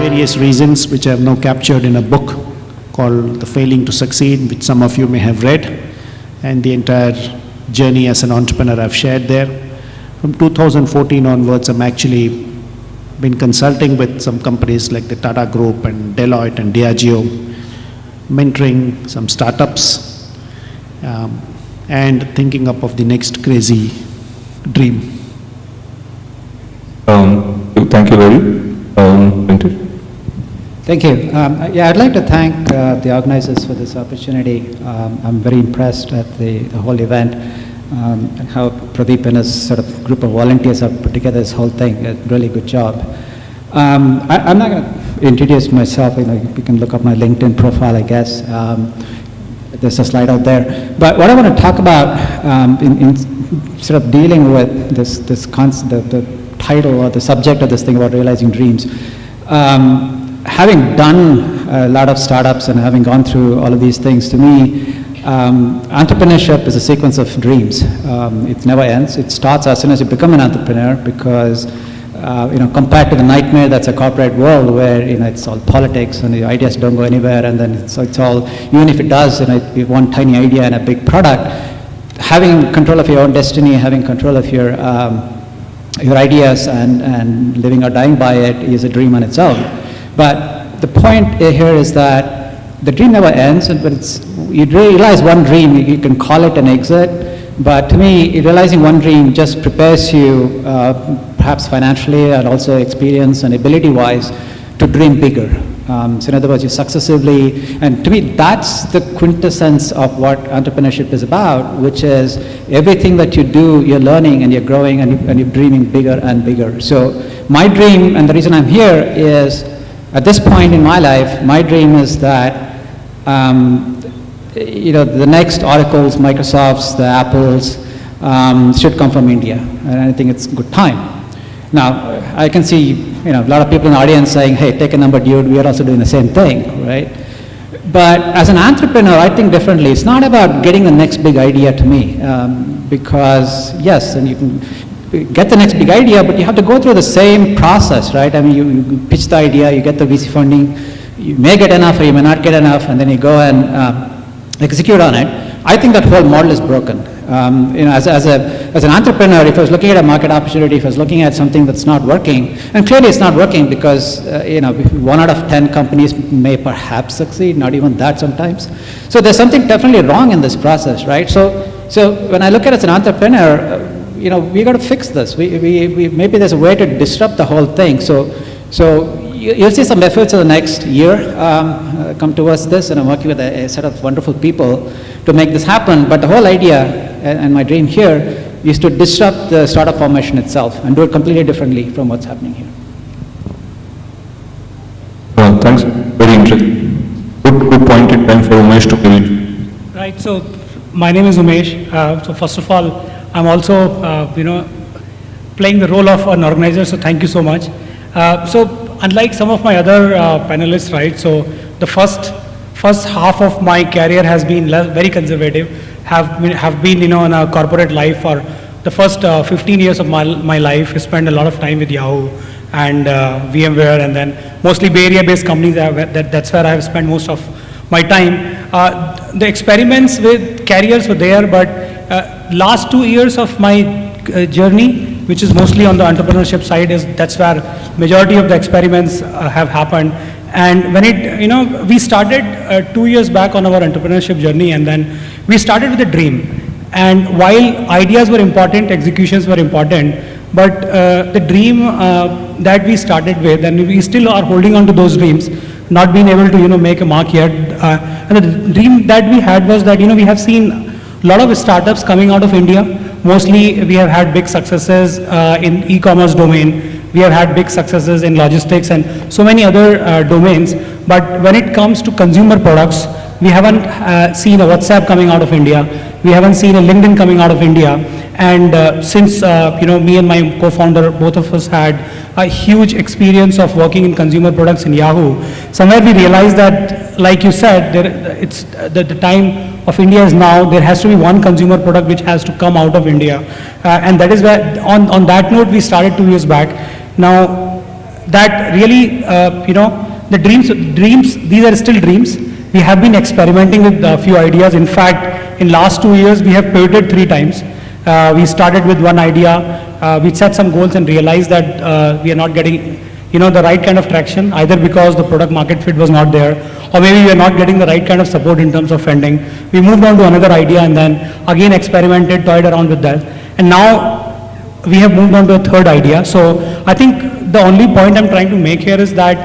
various reasons, which I have now captured in a book called The Failing to Succeed, which some of you may have read, and the entire journey as an entrepreneur I've shared there. From 2014 onwards, I'm actually been consulting with some companies like the Tata Group and Deloitte and Diageo, mentoring some startups, and thinking up of the next crazy dream. Thank you very much. Thank you. Yeah, I'd like to thank the organizers for this opportunity. I'm very impressed at the whole event and how Pradeep and his sort of group of volunteers have put together this whole thing. A really good job. I'm not going to introduce myself. You can look up my LinkedIn profile, I guess. There's a slide out there. But what I want to talk about in sort of dealing with this concept, the title or the subject of this thing about realizing dreams. Having done a lot of startups and having gone through all of these things, to me, entrepreneurship is a sequence of dreams. It never ends. It starts as soon as you become an entrepreneur because, compared to the nightmare that's a corporate world where, it's all politics and the ideas don't go anywhere, and then it's all, even if it does, you one tiny idea and a big product, having control of your own destiny, having control of your ideas and living or dying by it is a dream on its own. But the point here is that the dream never ends, but you realize one dream, you can call it an exit, but to me, realizing one dream just prepares you, perhaps financially and also experience and ability-wise, to dream bigger. So in other words, you successively, and to me, that's the quintessence of what entrepreneurship is about, which is everything that you do, you're learning and you're growing and you're dreaming bigger and bigger. So my dream, and the reason I'm here is, at this point in my life, my dream is that, the next Oracles, Microsofts, the Apples should come from India, and I think it's a good time. Now, I can see, a lot of people in the audience saying, hey, take a number, dude, we are also doing the same thing, right? But as an entrepreneur, I think differently. It's not about getting the next big idea to me, because yes, and you can get the next big idea, but you have to go through the same process, right? I mean, you pitch the idea, you get the VC funding, you may get enough or you may not get enough, and then you go and execute on it. I think that whole model is broken. As an entrepreneur, if I was looking at a market opportunity, if I was looking at something that's not working, and clearly it's not working because, 1 out of 10 companies may perhaps succeed, not even that sometimes. So there's something definitely wrong in this process, right? So when I look at it as an entrepreneur, we got to fix this. Maybe there's a way to disrupt the whole thing. So you'll see some efforts in the next year come towards this, and I'm working with a set of wonderful people to make this happen. But the whole idea and my dream here is to disrupt the startup formation itself and do it completely differently from what's happening here. Well, thanks. Very interesting. Good point in time for Umesh to build. Right. So my name is Umesh. So first of all, I'm also playing the role of an organizer. So thank you so much. So unlike some of my other panelists, right? So the first half of my career has been very conservative. Have been in a corporate life for the first 15 years of my life. I spent a lot of time with Yahoo and VMware, and then mostly Bay Area-based companies. That's where I have spent most of my time. The experiments with careers were there, but last 2 years of my journey, which is mostly on the entrepreneurship side, that's where majority of the experiments have happened. And when we started 2 years back on our entrepreneurship journey, and then we started with a dream. And while ideas were important, executions were important, but the dream that we started with, and we still are holding on to those dreams, not being able to make a mark yet. And the dream that we had was that we have seen a lot of startups coming out of India. Mostly we have had big successes in e-commerce domain. We have had big successes in logistics and so many other domains. But when it comes to consumer products, we haven't seen a WhatsApp coming out of India. We haven't seen a LinkedIn coming out of India. And since me and my co-founder, both of us had a huge experience of working in consumer products in Yahoo, somewhere we realized that, like you said, it's the time of India is now. There has to be one consumer product which has to come out of India, and that is where, on that note, we started 2 years back. Now, that really, the dreams, these are still dreams. We have been experimenting with a few ideas. In fact, in last 2 years, we have pivoted 3 times. We started with one idea, we set some goals and realized that we are not getting, the right kind of traction, either because the product market fit was not there, or maybe we are not getting the right kind of support in terms of funding. We moved on to another idea and then again experimented, toyed around with that. And now we have moved on to a third idea. So I think the only point I'm trying to make here is that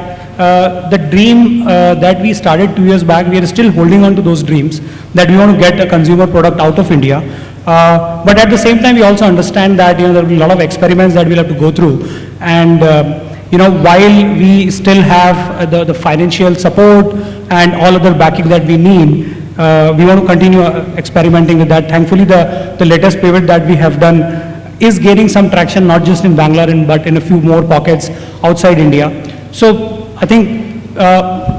the dream that we started 2 years back, we are still holding on to those dreams, that we want to get a consumer product out of India. But at the same time, we also understand that there will be a lot of experiments that we'll have to go through. And while we still have the financial support and all other backing that we need, we want to continue experimenting with that. Thankfully, the latest pivot that we have done is gaining some traction, not just in Bangalore, but in a few more pockets outside India. So I think,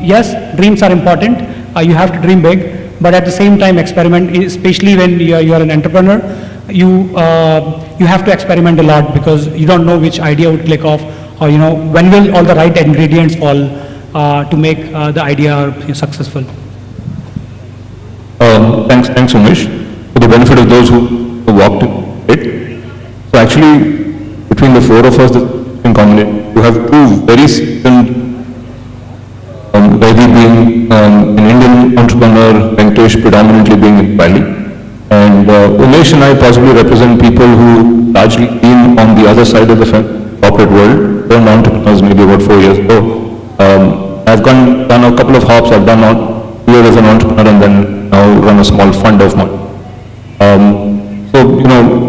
yes, dreams are important. You have to dream big, but at the same time experiment, especially when you're an entrepreneur, you have to experiment a lot because you don't know which idea would click off, or when will all the right ingredients fall to make the idea successful. Thanks, Umesh. For the benefit of those who walked it, so actually, between the 4 of us in combination, you have 2 very seasoned, Vaidhi being an Indian entrepreneur, Venkatesh predominantly being in Bali, and Umesh and I possibly represent people who largely been on the other side of the corporate world, turned entrepreneurs maybe about 4 years ago. I've done a couple of hops. I've done here as an entrepreneur and then now run a small fund of mine. So,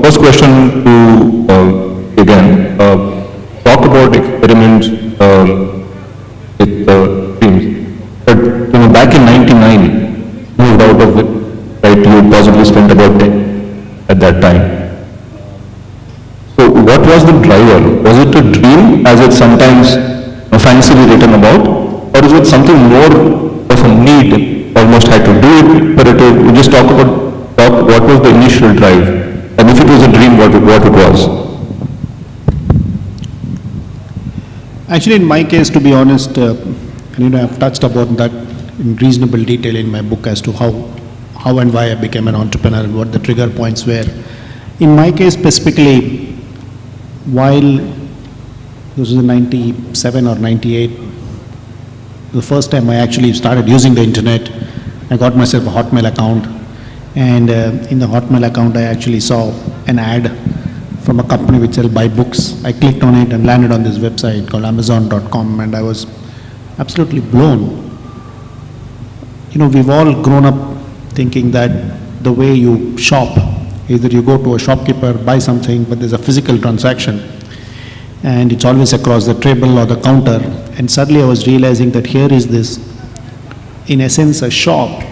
first question to again, talk about experiments with dreams. But, back in 99, moved out of it, right, you possibly spent about 10 at that time. So what was the driver? Was it a dream, as it's sometimes fancily written about, or is it something more of a need, almost had to do it, imperative? We just talk what was the initial drive, and if it was a dream, what it was. Actually, in my case, to be honest, I've touched upon that in reasonable detail in my book as to how and why I became an entrepreneur and what the trigger points were. In my case specifically, while this was in 97 or 98, the first time I actually started using the internet, I got myself a Hotmail account, and in the Hotmail account I actually saw an ad from a company which will buy books. I clicked on it and landed on this website called Amazon.com, and I was absolutely blown. We've all grown up thinking that the way you shop, either you go to a shopkeeper, buy something, but there's a physical transaction, and it's always across the table or the counter. And suddenly I was realizing that here is this, in essence, a shop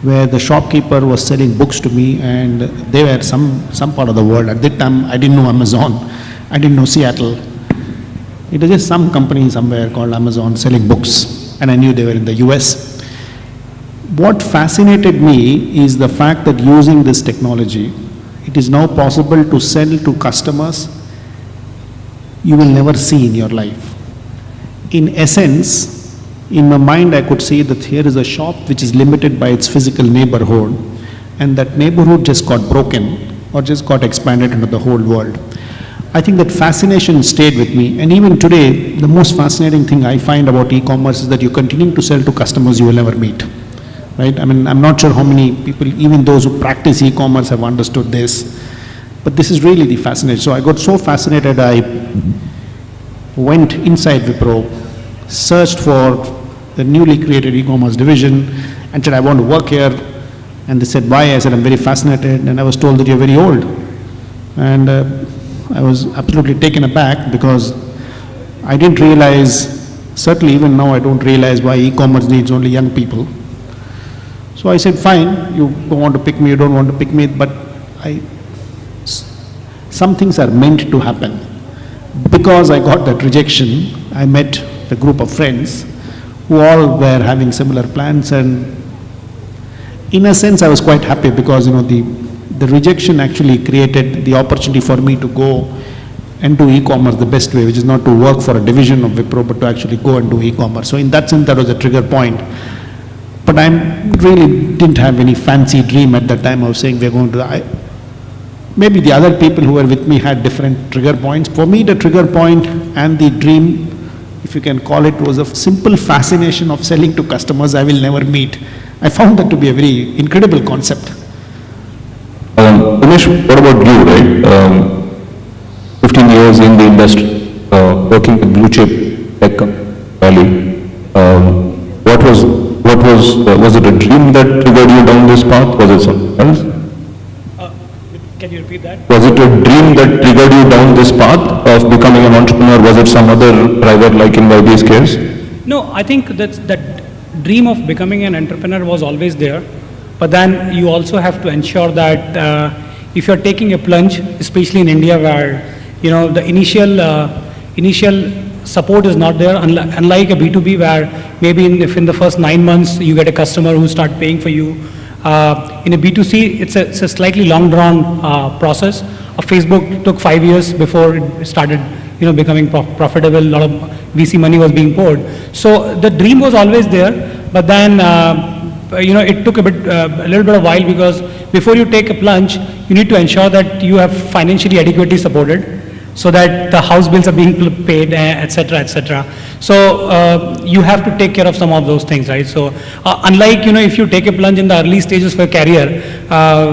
where the shopkeeper was selling books to me, and they were some part of the world. At that time, I didn't know Amazon, I didn't know Seattle. It was just some company somewhere called Amazon selling books, and I knew they were in the US. What fascinated me is the fact that using this technology, it is now possible to sell to customers you will never see in your life. In essence, in my mind, I could see that here is a shop which is limited by its physical neighborhood, and that neighborhood just got broken or just got expanded into the whole world. I think that fascination stayed with me, and even today, the most fascinating thing I find about e-commerce is that you're continuing to sell to customers you will never meet, right? I mean, I'm not sure how many people, even those who practice e-commerce, have understood this, but this is really the fascination. So I got so fascinated, I went inside Wipro, searched for the newly created e-commerce division, and said, I want to work here. And they said, why? I said, I'm very fascinated, and I was told that you're very old. And I was absolutely taken aback because I didn't realize, certainly even now I don't realize why e-commerce needs only young people. So I said, fine, you don't want to pick me, you don't want to pick me, but some things are meant to happen. Because I got that rejection, I met a group of friends who all were having similar plans, and in a sense I was quite happy because the rejection actually created the opportunity for me to go and do e-commerce the best way, which is not to work for a division of Wipro, but to actually go and do e-commerce. So in that sense, that was a trigger point. But I really didn't have any fancy dream at that time of saying we're going to, maybe the other people who were with me had different trigger points. For me, the trigger point and the dream, if you can call it, was a simple fascination of selling to customers I will never meet. I found that to be a very incredible concept. Umesh, what about you, right? 15 years in the industry, working with blue chip tech valley. Was it a dream that triggered you down this path? Was it something else? Can you repeat that? Was it a dream that triggered you down this path of becoming an entrepreneur? Was it some other driver like in Vaidy's case? No, I think that dream of becoming an entrepreneur was always there. But then you also have to ensure that if you're taking a plunge, especially in India where, you know, the initial support is not there, unlike a B2B where maybe if in the first 9 months you get a customer who start paying for you. In a B2C, it's a slightly long drawn process. Facebook took 5 years before it started, you know, becoming profitable. A lot of VC money was being poured. So the dream was always there, but then, you know, it took a little bit of while, because before you take a plunge, you need to ensure that you have financially adequately supported, so that the house bills are being paid, etc., etc. So you have to take care of some of those things, right? So unlike, you know, if you take a plunge in the early stages of your career,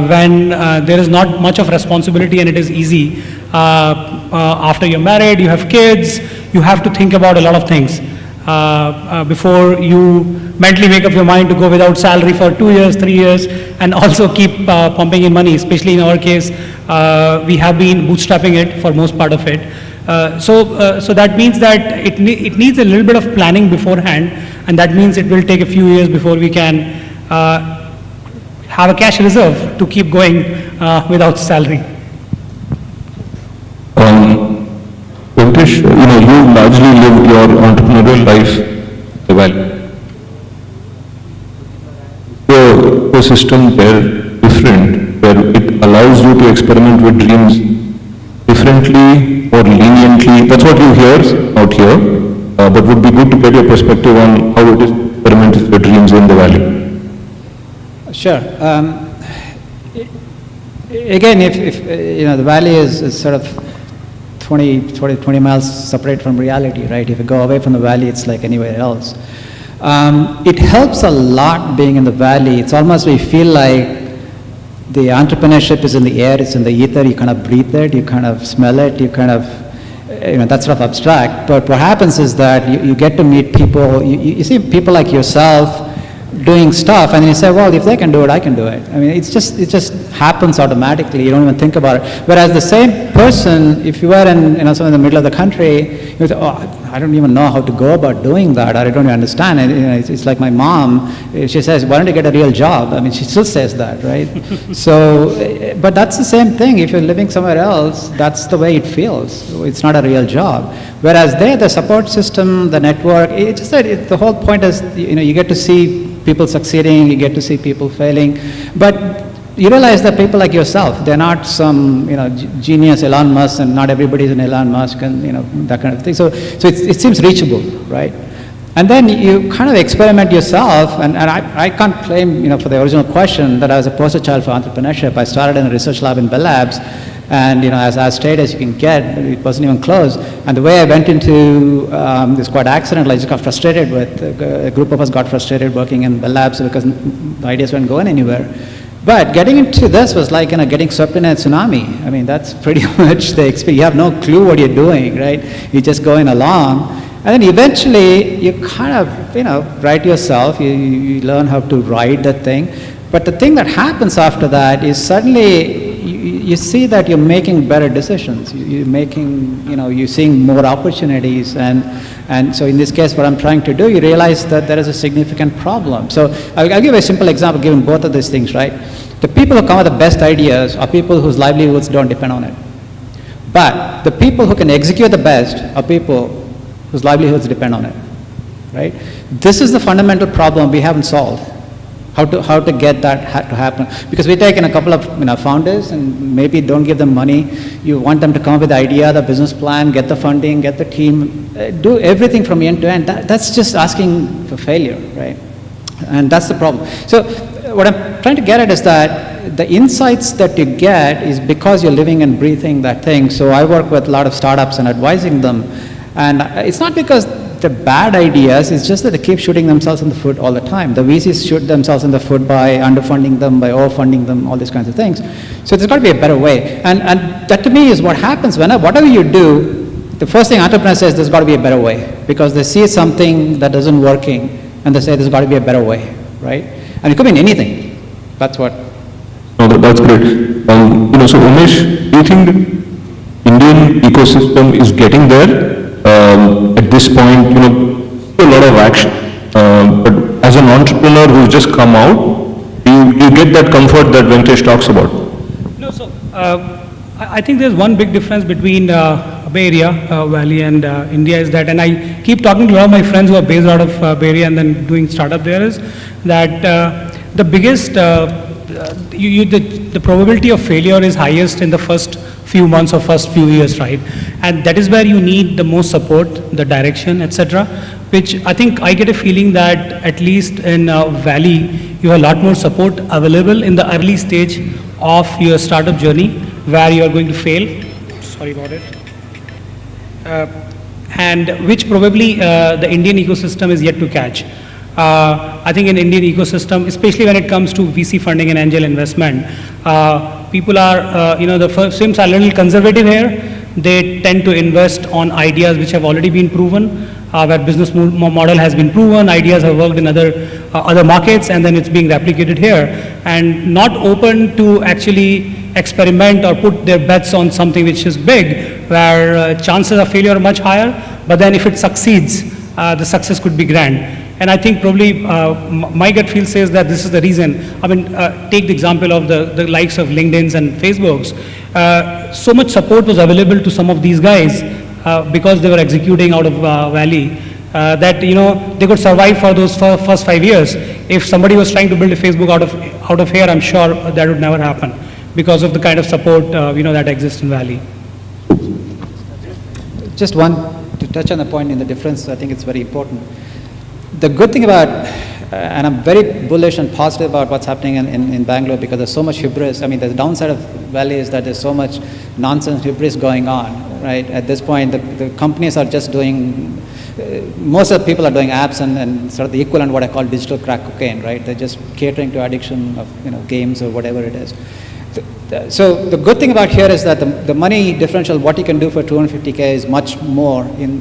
when there is not much of responsibility and it is easy, after you're married, you have kids, you have to think about a lot of things before you mentally make up your mind to go without salary for 2 years, 3 years, and also keep pumping in money. Especially in our case, we have been bootstrapping it for most part of it. So that means that it needs a little bit of planning beforehand, and that means it will take a few years before we can have a cash reserve to keep going without salary. Venkatesh, you know, you largely lived your entrepreneurial life well. The ecosystem there different, where it allows you to experiment with dreams differently or leniently. That's what you hear out here, but would be good to get your perspective on how it is to experiment with your dreams in the valley. Sure. Again, if you know, the valley is sort of 20 miles separate from reality, right? If you go away from the valley, it's like anywhere else. It helps a lot being in the valley. It's almost we feel like the entrepreneurship is in the air, it's in the ether, you kind of breathe it, you kind of smell it, you kind of, you know, that's sort of abstract. But what happens is that you get to meet people, you see people like yourself doing stuff, and then you say, well, if they can do it, I can do it. I mean, it just happens automatically. You don't even think about it. Whereas the same person, if you were in, you know, in the middle of the country, you would say, oh, I don't even know how to go about doing that, or I don't even understand it. You know, it's like my mom, she says, why don't you get a real job? I mean, she still says that, right? So, but that's the same thing. If you're living somewhere else, that's the way it feels. It's not a real job. Whereas there, the support system, the network, it's just that the whole point is, you know, you get to see people succeeding, you get to see people failing, but you realize that people like yourself, they're not some, you know, genius Elon Musk, and not everybody's an Elon Musk, and, you know, that kind of thing. So it seems reachable, right? And then you kind of experiment yourself, and I can't claim, you know, for the original question that I was a poster child for entrepreneurship. I started in a research lab in Bell Labs, and, you know, as straight as you can get, it wasn't even close. And the way I went into this quite accidental, I just got frustrated with, a group of us got frustrated working in Bell Labs because the ideas weren't going anywhere. But getting into this was like, you know, getting swept in a tsunami. I mean, that's pretty much the experience. You have no clue what you're doing, right? You're just going along. And then eventually, you kind of, you know, write yourself, you learn how to write the thing. But the thing that happens after that is suddenly you see that you're making better decisions. You're making, you know, you're seeing more opportunities. And so in this case, what I'm trying to do, you realize that there is a significant problem. So I'll give you a simple example, given both of these things, right? The people who come with the best ideas are people whose livelihoods don't depend on it. But the people who can execute the best are people whose livelihoods depend on it, right? This is the fundamental problem we haven't solved. how to get that to happen. Because we take in a couple of founders and maybe don't give them money. You want them to come up with the idea, the business plan, get the funding, get the team, do everything from end to end. That's just asking for failure, right? And that's the problem. So what I'm trying to get at is that the insights that you get is because you're living and breathing that thing. So I work with a lot of startups and advising them. And it's not because they're bad ideas, it's just that they keep shooting themselves in the foot all the time. The VCs shoot themselves in the foot by underfunding them, by overfunding them, all these kinds of things. So there's got to be a better way. And that to me is what happens whatever you do, the first thing entrepreneur says, there's got to be a better way. Because they see something that isn't working and they say there's got to be a better way, right? And it could mean anything. That's what. No, that's great. So Umesh, do you think the Indian ecosystem is getting there? At this point, a lot of action. But as an entrepreneur who's just come out, you get that comfort that Venkatesh talks about. No, so I think there's one big difference between Bay Area, Valley and India is that, and I keep talking to a lot of my friends who are based out of Bay Area and then doing startup there, is that the biggest, the probability of failure is highest in the first few months or first few years, right? And that is where you need the most support, the direction, etc. Which I think I get a feeling that at least in Valley, you have a lot more support available in the early stage of your startup journey where you are going to fail. Sorry about it. And which probably the Indian ecosystem is yet to catch. I think in Indian ecosystem, especially when it comes to VC funding and angel investment, people are, the firms are a little conservative here. They tend to invest on ideas which have already been proven, where business model has been proven, ideas have worked in other markets, and then it's being replicated here, and not open to actually experiment or put their bets on something which is big, where chances of failure are much higher, but then if it succeeds, the success could be grand. And I think probably my gut feel says that this is the reason. I mean, take the example of the likes of LinkedIn's and Facebook's. So much support was available to some of these guys because they were executing out of Valley that they could survive for those first 5 years. If somebody was trying to build a Facebook out of here, I'm sure that would never happen because of the kind of support that exists in Valley. Just one to touch on the point in the difference. I think it's very important. The good thing about, and I'm very bullish and positive about what's happening in Bangalore because there's so much hubris. I mean, the downside of Valley is that there's so much nonsense hubris going on, right? At this point, the companies are just doing, most of the people are doing apps and sort of the equivalent what I call digital crack cocaine, right? They're just catering to addiction of games or whatever it is. So the good thing about here is that the money differential, what you can do for 250K is much more in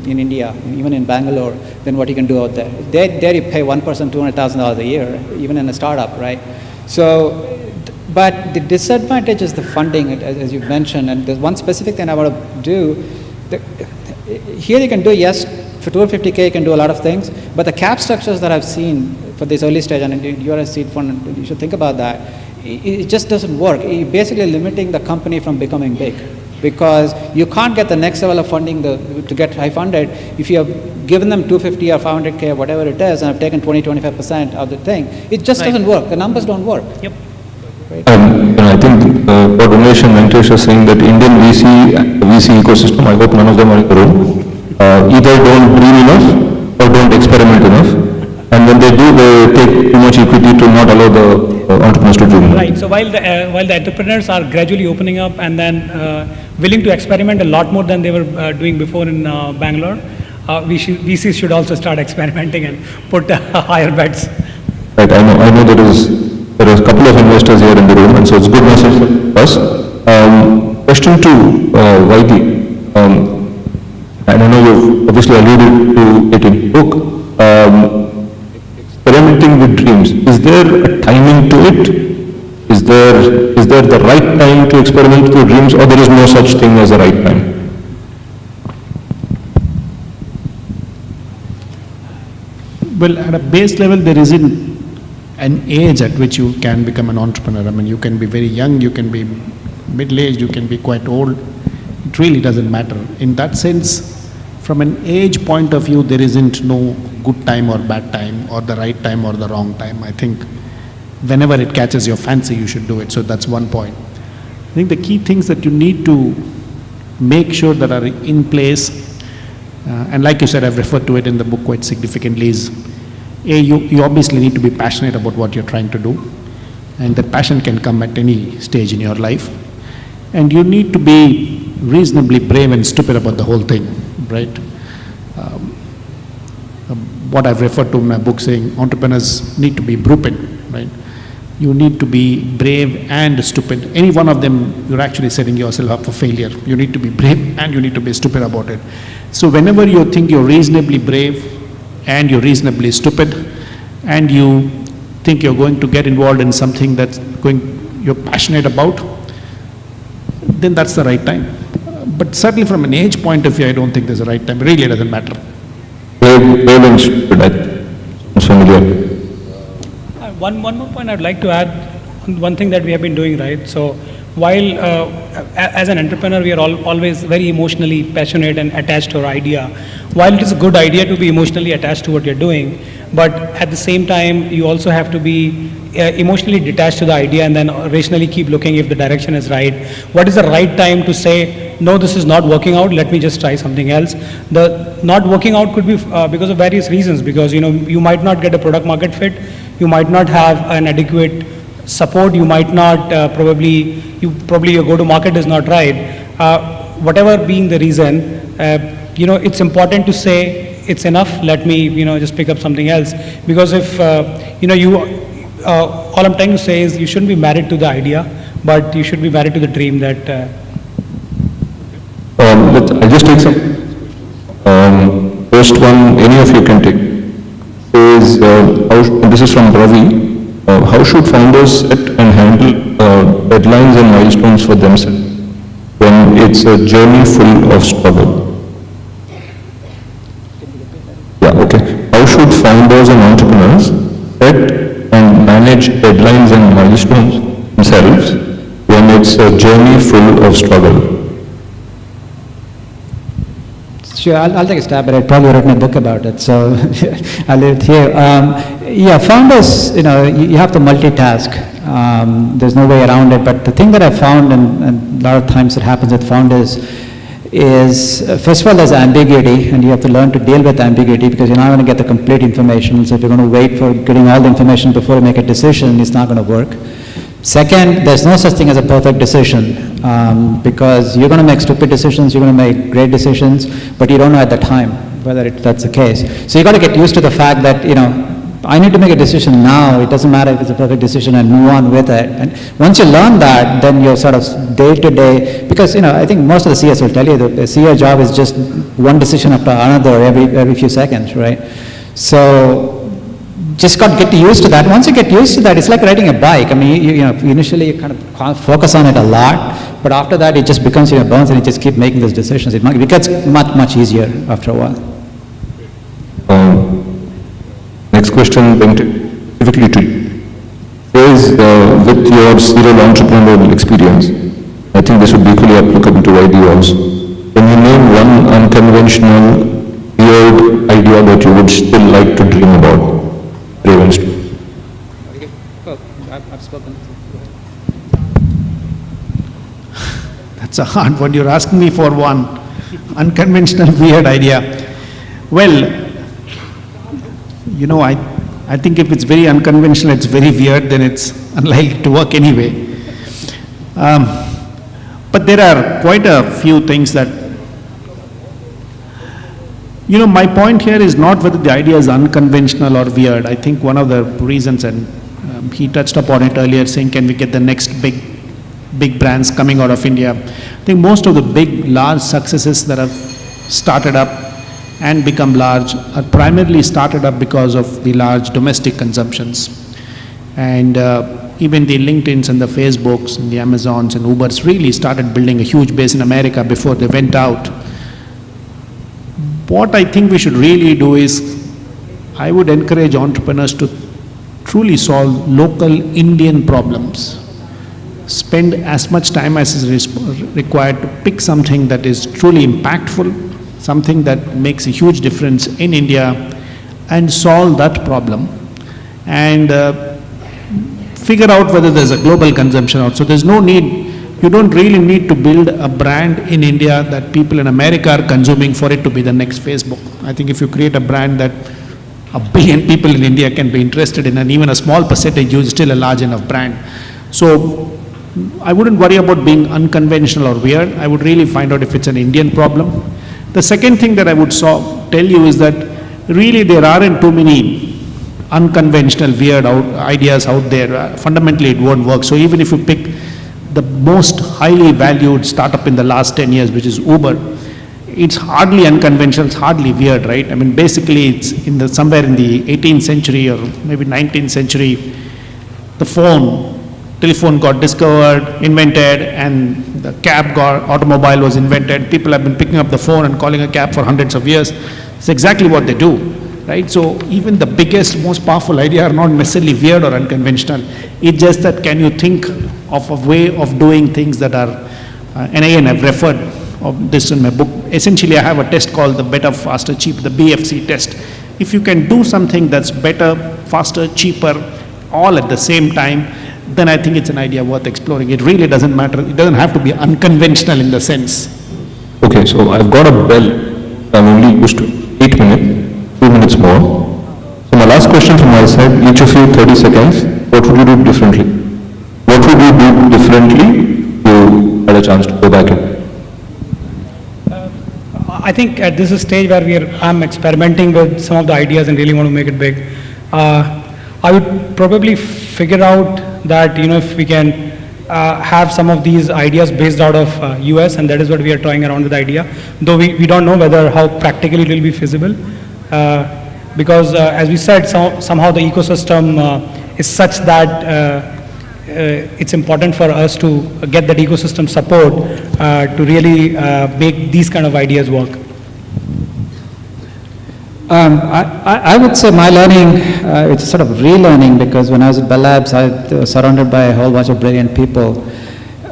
India, even in Bangalore, than what you can do out there. There you pay one person $200,000 a year, even in a startup, right? So, but the disadvantage is the funding, as you mentioned, and there's one specific thing I want to do. Here you can do, yes, for 250K you can do a lot of things, but the cap structures that I've seen for this early stage, and you're a seed fund, you should think about that. It just doesn't work. You're basically limiting the company from becoming big because you can't get the next level of funding to get high funded if you have given them 250 or 500K or whatever it is and have taken 20-25% of the thing. It just doesn't work. The numbers don't work. Yep. Right? I think what Umesh and Venkatesh are saying that Indian VC ecosystem, I hope none of them are in the room, either don't dream enough or don't experiment enough. And when they do, they take too much equity to not allow the entrepreneurs to dream. Right. So while the entrepreneurs are gradually opening up and then willing to experiment a lot more than they were doing before in Bangalore, VCs should also start experimenting and put higher bets. Right. I know there is a couple of investors here in the room, and so it's a good message for us. Question to Vaidhi, and I know you've obviously alluded to it in the book. Experimenting with dreams, is there a timing to it? Is there the right time to experiment with your dreams, or there is no such thing as a right time? Well, at a base level, there isn't an age at which you can become an entrepreneur. I mean, you can be very young, you can be middle-aged, you can be quite old. It really doesn't matter. In that sense, from an age point of view, there isn't no good time or bad time, or the right time or the wrong time. I think whenever it catches your fancy, you should do it. So that's one point. I think the key things that you need to make sure that are in place, and like you said, I've referred to it in the book quite significantly, is you obviously need to be passionate about what you're trying to do, and that passion can come at any stage in your life. And you need to be reasonably brave and stupid about the whole thing, right? What I've referred to in my book saying entrepreneurs need to be brupid, right? You need to be brave and stupid. Any one of them, you're actually setting yourself up for failure. You need to be brave and you need to be stupid about it. So whenever you think you're reasonably brave and you're reasonably stupid and you think you're going to get involved in something you're passionate about, then that's the right time. But certainly from an age point of view, I don't think there's a right time. It really doesn't matter. Brave and stupid, I'm familiar. One more point I'd like to add, one thing that we have been doing, right? So while as an entrepreneur, we are always very emotionally passionate and attached to our idea. While it is a good idea to be emotionally attached to what you're doing, but at the same time, you also have to be emotionally detached to the idea and then rationally keep looking if the direction is right. What is the right time to say, no, this is not working out, let me just try something else. The not working out could be because of various reasons, because you might not get a product market fit, you might not have an adequate support, you might not probably your go-to-market is not right. Whatever being the reason, it's important to say it's enough, let me just pick up something else. Because if all I'm trying to say is you shouldn't be married to the idea, but you should be married to the dream that I'll just take some. First one, any of you can take. This is from Ravi. How should founders set and handle deadlines and milestones for themselves when it's a journey full of struggle? Yeah, okay. How should founders and entrepreneurs set and manage deadlines and milestones themselves when it's a journey full of struggle? Sure, I'll take a stab at it. Probably written a book about it, so I'll leave it here. Founders, you have to multitask. There's no way around it. But the thing that I found, and a lot of times it happens with founders, is first of all there's ambiguity, and you have to learn to deal with ambiguity because you're not going to get the complete information. So if you're going to wait for getting all the information before you make a decision, it's not going to work. Second, there's no such thing as a perfect decision because you're going to make stupid decisions, you're going to make great decisions, but you don't know at the time whether that's the case. So you got to get used to the fact that, I need to make a decision now. It doesn't matter if it's a perfect decision and move on with it. And once you learn that, then you're sort of day to day, because, I think most of the CS will tell you that the CEO job is just one decision after another every few seconds, right? So just got to get used to that. Once you get used to that, it's like riding a bike. I mean, initially you kind of focus on it a lot, but after that it just becomes your bones and you just keep making those decisions. It gets much easier after a while. Next question, specifically to you. Is with your serial entrepreneurial experience, I think this would be equally applicable to IDEOs. Can you name one unconventional, weird idea that you would still like to dream about? I've spoken. That's a hard one. You're asking me for one unconventional, weird idea. Well, I think if it's very unconventional, it's very weird, then it's unlikely to work anyway. But there are quite a few things that, my point here is not whether the idea is unconventional or weird. I think one of the reasons, and he touched upon it earlier, saying, can we get the next big brands coming out of India? I think most of the big, large successes that have started up and become large are primarily started up because of the large domestic consumptions. And even the LinkedIns and the Facebooks and the Amazons and Ubers really started building a huge base in America before they went out. What I think we should really do is, I would encourage entrepreneurs to truly solve local Indian problems. Spend as much time as is required to pick something that is truly impactful, something that makes a huge difference in India, and solve that problem and figure out whether there's a global consumption out. So there's no need, you don't really need to build a brand in India that people in America are consuming for it to be the next Facebook. I think if you create a brand that 1 billion people in India can be interested in, and even a small percentage, you're still a large enough brand. So I wouldn't worry about being unconventional or weird. I would really find out if it's an Indian problem. The second thing that I would tell you is that really there aren't too many unconventional, weird ideas out there. Fundamentally, it won't work. So even if you pick the most highly valued startup in the last 10 years, which is Uber, it's hardly unconventional, it's hardly weird, right? I mean, basically, it's somewhere in the 18th century or maybe 19th century, the telephone got discovered, invented, and the automobile was invented. People have been picking up the phone and calling a cab for hundreds of years. It's exactly what they do, right? So even the biggest, most powerful idea are not necessarily weird or unconventional. It's just that can you think of a way of doing things that are, and again, I've referred of this in my book. Essentially, I have a test called the better, faster, cheap, the BFC test. If you can do something that's better, faster, cheaper, all at the same time, then I think it's an idea worth exploring. It really doesn't matter. It doesn't have to be unconventional in the sense. Okay, so I've got a bell. I'm only used to 8 minutes, 2 minutes more. So my last question from my side, each of you 30 seconds. What would you do differently? What would you do differently to had a chance to go back in? I think at this stage where I'm experimenting with some of the ideas and really want to make it big, I would probably figure out that, if we can have some of these ideas based out of US, and that is what we are toying around with the idea, though we don't know how practically it will be feasible, because as we said, somehow the ecosystem is such that it's important for us to get that ecosystem support to really make these kind of ideas work. I would say my learning, it's sort of relearning, because when I was at Bell Labs, I was surrounded by a whole bunch of brilliant people.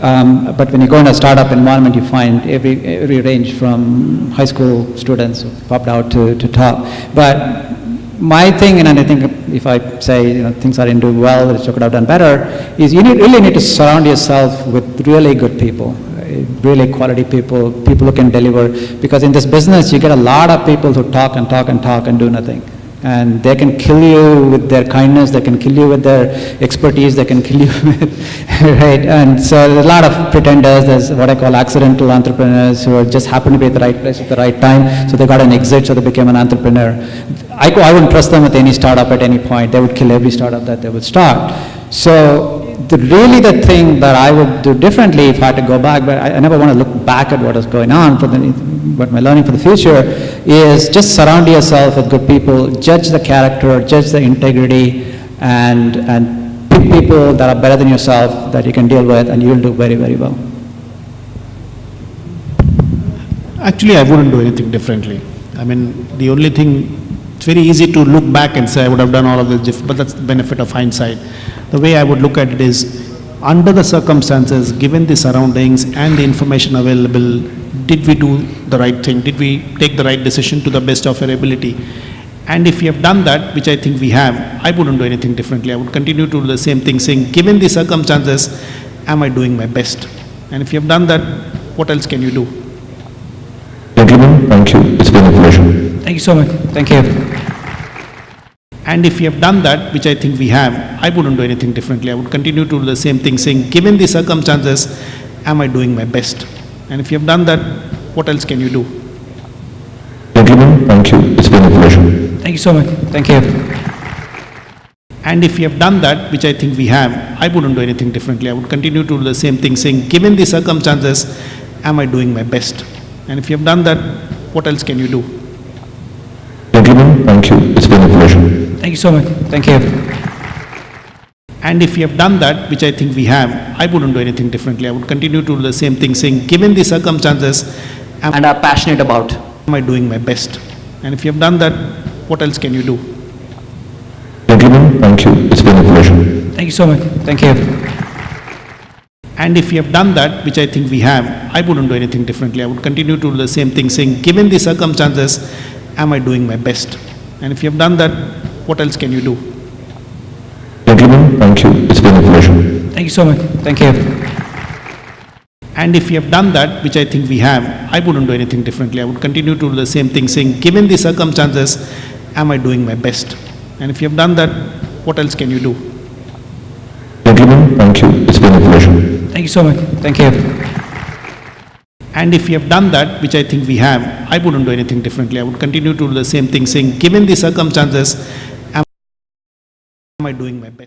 But when you go in a startup environment, you find every range from high school students who popped out to top. But my thing, and I think if I say things are doing well, that you could have done better, is you really need to surround yourself with really good people, really quality people, people who can deliver. Because in this business, you get a lot of people who talk and talk and talk and do nothing. And they can kill you with their kindness, they can kill you with their expertise, they can kill you with, right? And so there's a lot of pretenders, there's what I call accidental entrepreneurs who are just happen to be at the right place at the right time, so they got an exit, so they became an entrepreneur. I wouldn't trust them with any startup at any point. They would kill every startup that they would start. So really the thing that I would do differently if I had to go back, but I never want to look back at what is going on, what my learning for the future is just surround yourself with good people, judge the character, judge the integrity, and pick people that are better than yourself that you can deal with, and you'll do very, very well. Actually, I wouldn't do anything differently. I mean, the only thing, it's very easy to look back and say I would have done all of this, but that's the benefit of hindsight. The way I would look at it is, under the circumstances, given the surroundings and the information available, did we do the right thing? Did we take the right decision to the best of our ability? And if we have done that, which I think we have, I wouldn't do anything differently. I would continue to do the same thing, saying, given the circumstances, am I doing my best? And if you have done that, what else can you do? Gentlemen, thank you. It's been a pleasure. Thank you so much. Thank you. And if you have done that, which I think we have, I wouldn't do anything differently. I would continue to do the same thing, saying, given the circumstances, am I doing my best? And if you have done that, what else can you do? Gentlemen, thank you. It's been a pleasure. Thank you so much. Thank you. And if you have done that, which I think we have, I wouldn't do anything differently. I would continue to do the same thing, saying, given the circumstances, am I doing my best? And if you have done that, what else can you do? Gentlemen, thank you. It's been a pleasure. Thank you so much. Thank you. And if you have done that, which I think we have, I wouldn't do anything differently. I would continue to do the same thing, saying, given the circumstances, and are passionate about. am I doing my best? And if you have done that, what else can you do? Gentlemen, thank you. It's been a pleasure. Thank you so much. Thank you. And if you have done that, which I think we have, I wouldn't do anything differently. I would continue to do the same thing, saying, given the circumstances, am I doing my best? And if you have done that, what else can you do? Gentlemen, thank you. It's been a pleasure. Thank you so much. Thank you. And if you have done that, which I think we have, I wouldn't do anything differently. I would continue to do the same thing, saying, given the circumstances, am I doing my best? And if you have done that, what else can you do? Gentlemen, thank you. It's been a pleasure. Thank you so much. Thank you. And if you have done that, which I think we have, I wouldn't do anything differently. I would continue to do the same thing, saying, given the circumstances, am I doing my best?